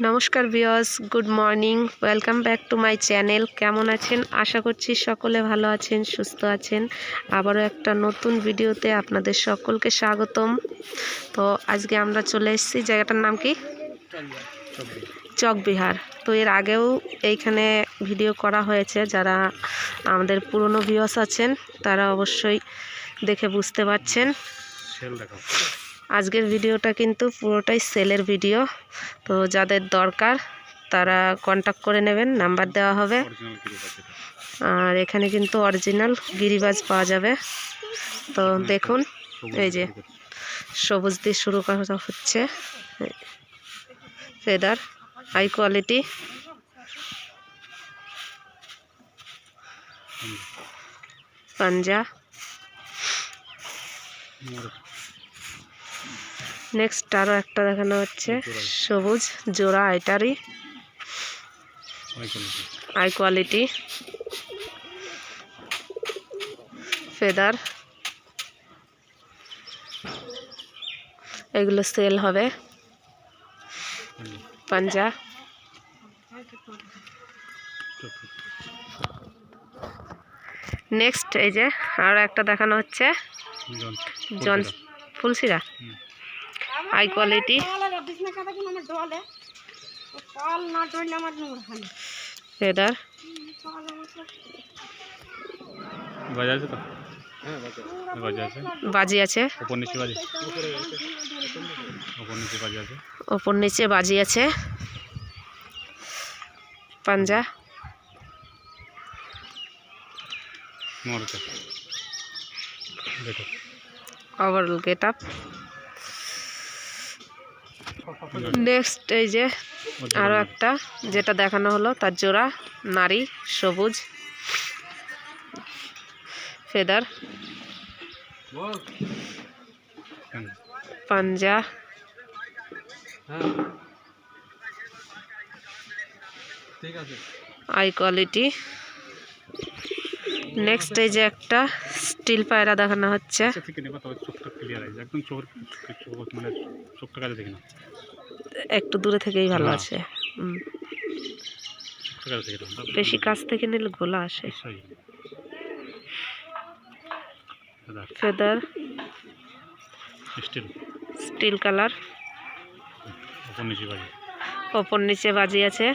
নমস্কার viewers, good morning, welcome back to my channel. কেমন আছেন? আশা করছি সকলে ভালো আছেন, সুস্থ আছেন। আবারও একটা নতুন ভিডিওতে আপনাদের সকলকে স্বাগতম। তো আজকে আমরা চলে এসেছি, জায়গাটার নাম কি? চকবিহার। তো এর আগেও এইখানে ভিডিও করা হয়েছে। যারা আমাদের পুরনো ভিউয়ার্স আছেন তারা অবশ্যই দেখে বুঝতে পারছেন। আজকের ভিডিওটা কিন্তু পুরোটাই সেলের ভিডিও। তো যাদের দরকার তারা কন্টাক্ট করে নেবেন, নাম্বার দেওয়া হবে। আর এখানে কিন্তু অরিজিনাল গিরিবাজ পাওয়া যাবে। তো দেখুন, এই যে সবুজ দিয়ে শুরু করা হচ্ছে। ফেদার হাই কোয়ালিটি, পাঞ্জা। নেক্সট আরও একটা দেখানো হচ্ছে সবুজ জোড়া, এটারই হাই কোয়ালিটি ফেদার। এগুলো সেল হবে। পাঞ্জা, নেক্সট এই যে আরও একটা দেখানো হচ্ছে জন ফুলসিরা, হাই কোয়ালিটি ফেদার। বাজি আছে, ওপর নিচে বাজি আছে। পাঞ্জা, ওভারঅল গেট আপ। নেক্সট এই যে আরও একটা যেটা দেখানো হলো তার জোড়া, নারী সবুজ ফেদার। পাঞ্জা, হাই কোয়ালিটি। নেক্সট এই যে একটা স্টিল পায়রা দেখানো হচ্ছে। একটু দূরে থেকেই ভালো আছে, বেশি কাছ থেকে নিলে গোলা আসে। ফেদার স্টিল কালার, ওপর নিচে বাজি আছে।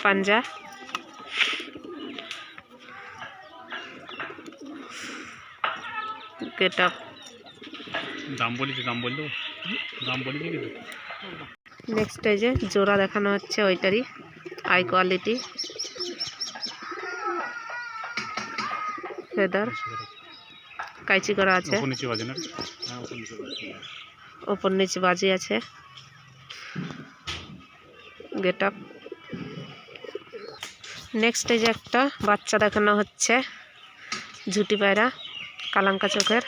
পাঞ্জা, গেট আপ। নেক্সট এই যে জোড়া দেখানো হচ্ছে, ওইটারই হাই কোয়ালিটি ফেদার, কাইচি করা আছে, ওপর নিচে বাজি আছে। Get up. নেক্সট এই যে একটা বাচ্চা দেখানো হচ্ছে, ঝুটি পায়রা, কালাঙ্কা চোখের।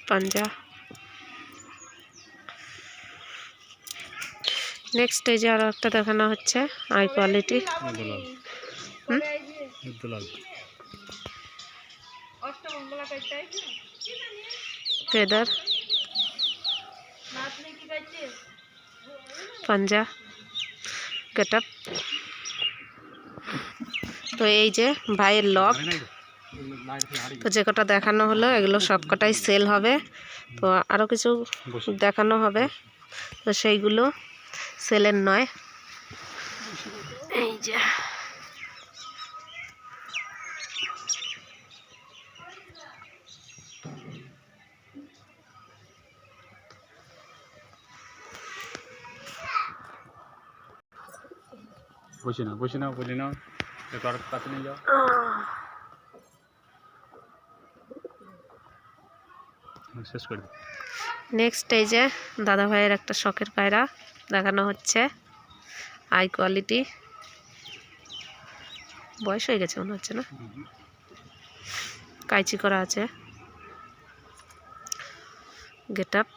পাঞ্জা। নেক্সট এই যে আরো একটা দেখানো হচ্ছে হাই কোয়ালিটি ফেদার, পাঞ্জা, গেট আপ। তো এই যে ভাইয়ের লক, তো যে কটা দেখানো হলো এগুলো সবকটাই সেল হবে। তো আরও কিছু দেখানো হবে, তো সেইগুলো সেলের নয়। এই যে বসে নাও আর কাছে নিয়ে যাও। শেষ করে নেক্সট এই যে দাদা ভাইয়ের একটা শখের পায়রা দেখানো হচ্ছে, হাই কোয়ালিটি। বয়স হয়ে গেছে মনে হচ্ছে না, কাইচি করা আছে। Get up.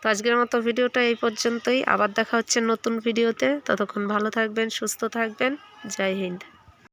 তো আজকের মতো ভিডিওটা এই পর্যন্তই, আবার দেখা হচ্ছে নতুন ভিডিওতে। ততক্ষণ ভালো থাকবেন, সুস্থ থাকবেন। জয় হিন্দ।